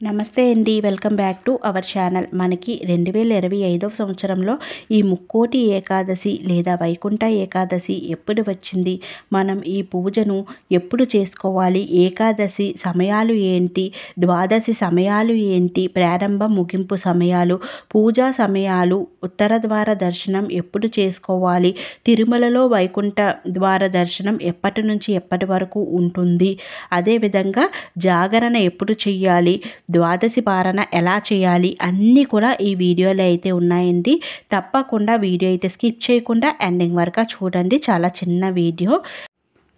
నమస్తే అండి, welcome back to our channel. మనకి 2025వ సంవత్సరంలో ఈ ముక్కోటి ఏకాదశి లేదా వైకుంఠ ఏకాదశి ఎప్పుడు వచ్చింది, మనం ఈ పూజను ఎప్పుడు చేసుకోవాలి, ఏకాదశి సమయాలు ఏంటి, ద్వాదశి సమయాలు ఏంటి, ప్రారంభ ముగింపు సమయాలు, పూజా సమయాలు, ఉత్తర ద్వార దర్శనం ఎప్పుడు చేసుకోవాలి, తిరుమలలో వైకుంఠ ద్వార దర్శనం ఎప్పటి నుంచి ఎప్పటి వరకు ఉంటుంది, అదేవిధంగా జాగరణ ఎప్పుడు చెయ్యాలి, ద్వాదశి పారణ ఎలా చేయాలి, అన్నీ కూడా ఈ వీడియోలో అయితే ఉన్నాయండి. తప్పకుండా వీడియో అయితే స్కిప్ చేయకుండా ఎండింగ్ వరకు చూడండి. చాలా చిన్న వీడియో.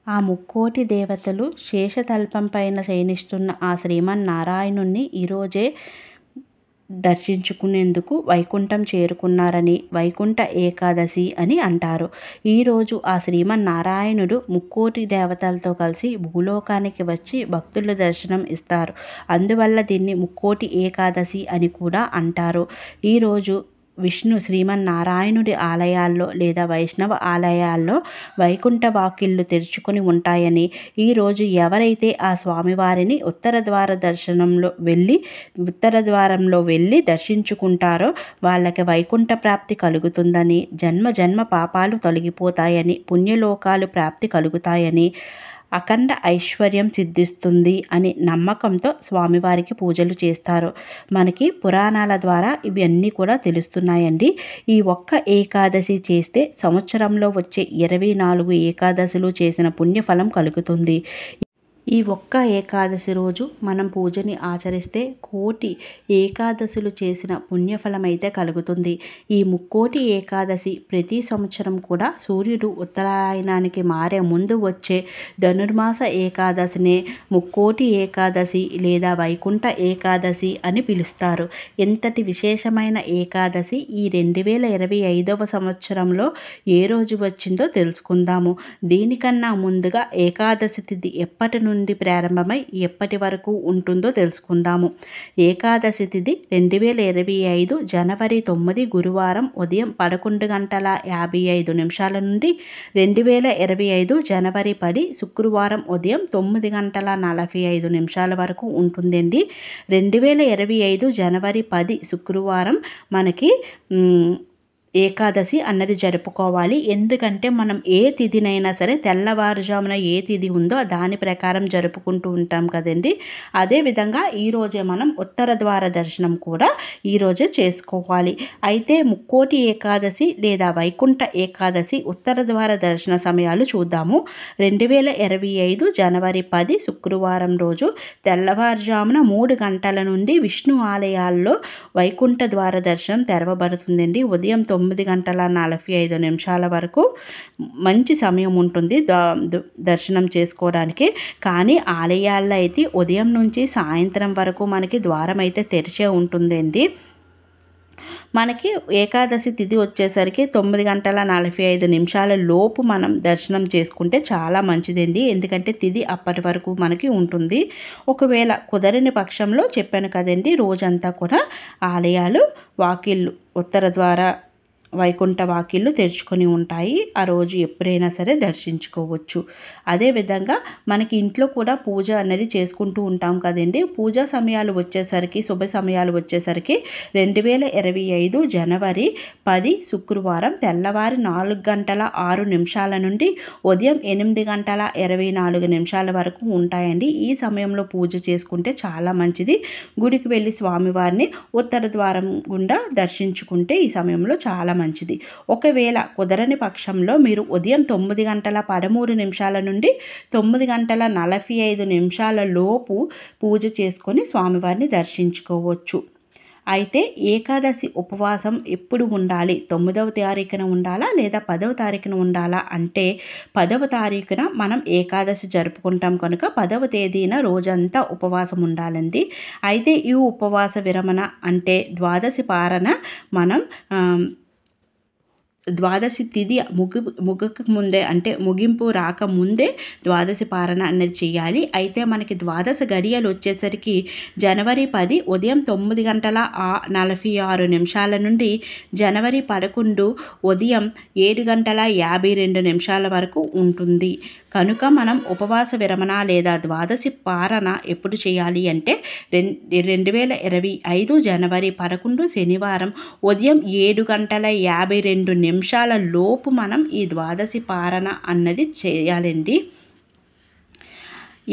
ఆ ముక్కోటి దేవతలు శేషతల్పం పైన శయనిస్తున్న ఆ శ్రీమన్నారాయణుణ్ణి ఈరోజే దర్శించుకునేందుకు వైకుంఠం చేరుకున్నారని వైకుంఠ ఏకాదశి అని అంటారు. ఈరోజు ఆ శ్రీమన్నారాయణుడు ముక్కోటి దేవతలతో కలిసి భూలోకానికి వచ్చి భక్తుల దర్శనం ఇస్తారు. అందువల్ల దీన్ని ముక్కోటి ఏకాదశి అని కూడా అంటారు. ఈరోజు విష్ణు శ్రీమన్నారాయణుడి ఆలయాల్లో లేదా వైష్ణవ ఆలయాల్లో వైకుంఠ వాకిళ్ళు తెరుచుకొని ఉంటాయని, ఈరోజు ఎవరైతే ఆ స్వామివారిని ఉత్తర ద్వారంలో వెళ్ళి దర్శించుకుంటారో వాళ్ళకి వైకుంఠ ప్రాప్తి కలుగుతుందని, జన్మ పాపాలు తొలగిపోతాయని, పుణ్యలోకాలు ప్రాప్తి కలుగుతాయని, అఖండ ఐశ్వర్యం సిద్ధిస్తుంది అని నమ్మకంతో స్వామివారికి పూజలు చేస్తారు. మనకి పురాణాల ద్వారా ఇవన్నీ కూడా తెలుస్తున్నాయండి. ఈ ఒక్క ఏకాదశి చేస్తే సంవత్సరంలో వచ్చే 24 ఏకాదశులు చేసిన పుణ్యఫలం కలుగుతుంది. ఈ ఒక్క ఏకాదశి రోజు మనం పూజని ఆచరిస్తే కోటి ఏకాదశులు చేసిన పుణ్యఫలం అయితే కలుగుతుంది. ఈ ముక్కోటి ఏకాదశి ప్రతి సంవత్సరం కూడా సూర్యుడు ఉత్తరాయణానికి మారే ముందు వచ్చే ధనుర్మాస ఏకాదశినే ముక్కోటి ఏకాదశి లేదా వైకుంఠ ఏకాదశి అని పిలుస్తారు. ఎంతటి విశేషమైన ఏకాదశి ఈ 2025వ సంవత్సరంలో ఏ రోజు వచ్చిందో తెలుసుకుందాము. దీనికన్నా ముందుగా ఏకాదశి తిథి ఎప్పటి నుండి ప్రారంభమై ఎప్పటి వరకు ఉంటుందో తెలుసుకుందాము. ఏకాదశి తిథి 2025 జనవరి 9 గురువారం ఉదయం 11:55 నుండి 2025 జనవరి 10 శుక్రవారం ఉదయం 9:45 వరకు ఉంటుందండి. 2025 జనవరి 10 శుక్రవారం మనకి ఏకాదశి అన్నది జరుపుకోవాలి. ఎందుకంటే మనం ఏ తిథినైనా సరే తెల్లవారుజామున ఏ తిథి ఉందో దాని ప్రకారం జరుపుకుంటూ ఉంటాం కదండి. అదేవిధంగా ఈరోజే మనం ఉత్తర ద్వార దర్శనం కూడా ఈరోజే చేసుకోవాలి. అయితే ముక్కోటి ఏకాదశి లేదా వైకుంఠ ఏకాదశి ఉత్తర ద్వార దర్శన సమయాలు చూద్దాము. 2025 జనవరి 10 శుక్రవారం రోజు తెల్లవారుజామున 3 గంటల నుండి విష్ణు ఆలయాల్లో వైకుంఠ ద్వార దర్శనం తెరవబడుతుందండి. ఉదయం 9:45 వరకు మంచి సమయం ఉంటుంది దర్శనం చేసుకోవడానికి. కానీ ఆలయాల్లో అయితే ఉదయం నుంచి సాయంత్రం వరకు మనకి ద్వారం అయితే తెరిచే ఉంటుందండి. మనకి ఏకాదశి తిథి వచ్చేసరికి 9:45 లోపు మనం దర్శనం చేసుకుంటే చాలా మంచిదండి. ఎందుకంటే తిథి అప్పటి వరకు మనకి ఉంటుంది. ఒకవేళ కుదరని పక్షంలో చెప్పాను కదండి, రోజంతా కూడా ఆలయాలు వాకిళ్ళు ఉత్తర ద్వార వైకుంఠ వాకిళ్ళు తెరుచుకొని ఉంటాయి. ఆ రోజు ఎప్పుడైనా సరే దర్శించుకోవచ్చు. అదేవిధంగా మనకి ఇంట్లో కూడా పూజ అనేది చేసుకుంటూ ఉంటాం కదండి. పూజా సమయాలు వచ్చేసరికి శుభ సమయాలు వచ్చేసరికి 2025 జనవరి 10 శుక్రవారం తెల్లవారి 4:06 నుండి ఉదయం 8:24 వరకు ఉంటాయండి. ఈ సమయంలో పూజ చేసుకుంటే చాలా మంచిది. గుడికి వెళ్ళి స్వామివారిని ఉత్తర ద్వారం గుండా దర్శించుకుంటే ఈ సమయంలో చాలా మంచిది. ఒకవేళ కుదరని పక్షంలో మీరు ఉదయం 9:13 నుండి 9:45 లోపు పూజ చేసుకొని స్వామివారిని దర్శించుకోవచ్చు. అయితే ఏకాదశి ఉపవాసం ఎప్పుడు ఉండాలి, 9వ తారీఖున ఉండాలా లేదా 10వ తారీఖున ఉండాలా అంటే 10వ తారీఖున మనం ఏకాదశి జరుపుకుంటాం కనుక 10వ తేదీన రోజంతా ఉపవాసం ఉండాలండి. అయితే ఈ ఉపవాస విరమణ అంటే ద్వాదశి పారణ మనం ద్వాదశి తిథి ముగక ముందే అంటే ముగింపు రాకముందే ద్వాదశి పారణ అనేది చేయాలి. అయితే మనకి ద్వాదశ గడియలు వచ్చేసరికి జనవరి 10 ఉదయం 9:46 నుండి జనవరి 11 ఉదయం 7:52 వరకు ఉంటుంది. కనుక మనం ఉపవాస విరమణ లేదా ద్వాదశి పారణ ఎప్పుడు చేయాలి అంటే 2025 జనవరి 11 శనివారం ఉదయం 7:52 లోపు మనం ఈ ద్వాదశి పారణ అన్నది చేయాలండి.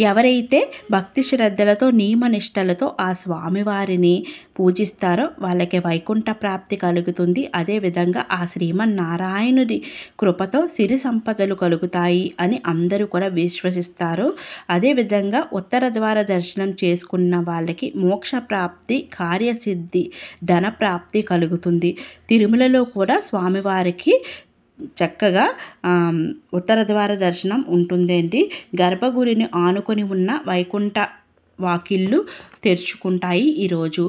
ఎవరైతే భక్తి శ్రద్ధలతో నియమనిష్టలతో ఆ స్వామివారిని పూజిస్తారో వాళ్ళకి వైకుంఠ ప్రాప్తి కలుగుతుంది. అదేవిధంగా ఆ శ్రీమన్నారాయణుడి కృపతో సిరి సంపదలు కలుగుతాయి అని అందరూ కూడా విశ్వసిస్తారు. అదేవిధంగా ఉత్తర ద్వార దర్శనం చేసుకున్న వాళ్ళకి మోక్ష ప్రాప్తి, కార్యసిద్ధి, ధన ప్రాప్తి కలుగుతుంది. తిరుమలలో కూడా స్వామివారికి చక్కగా ఉత్తర ద్వార దర్శనం ఉంటుందండి. గర్భగుడిని ఆనుకొని ఉన్న వైకుంఠ వాకిళ్ళు తెరుచుకుంటాయి. ఈరోజు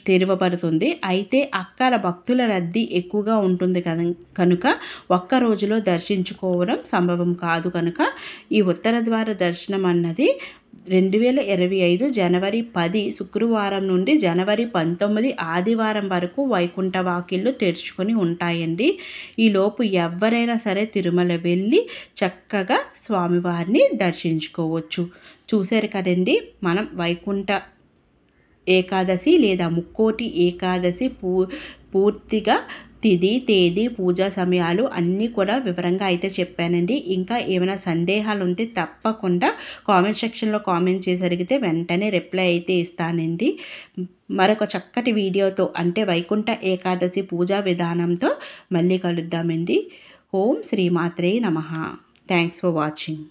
తెరవబడుతుంది. అయితే అక్కడ భక్తుల రద్దీ ఎక్కువగా ఉంటుంది కనుక ఒక్క రోజులో దర్శించుకోవడం సంభవం కాదు. కనుక ఈ ఉత్తర ద్వార దర్శనం అన్నది 2025 జనవరి 10 శుక్రవారం నుండి జనవరి 19 ఆదివారం వరకు వైకుంఠ వాకిళ్ళు తెరుచుకొని ఉంటాయండి. ఈలోపు ఎవరైనా సరే తిరుమల వెళ్ళి చక్కగా స్వామివారిని దర్శించుకోవచ్చు. చూశారు కదండి, మనం వైకుంఠ ఏకాదశి లేదా ముక్కోటి ఏకాదశి పూర్తిగా తిథి, తేదీ, పూజా సమయాలు అన్నీ కూడా వివరంగా అయితే చెప్పానండి. ఇంకా ఏమైనా సందేహాలు ఉంటే తప్పకుండా కామెంట్ సెక్షన్లో కామెంట్ చేసి అడిగితే వెంటనే రిప్లై అయితే ఇస్తానండి. మరొక చక్కటి వీడియోతో అంటే వైకుంఠ ఏకాదశి పూజా విధానంతో మళ్ళీ కలుద్దామండి. ఓం శ్రీమాత్రే నమః. Thanks for watching.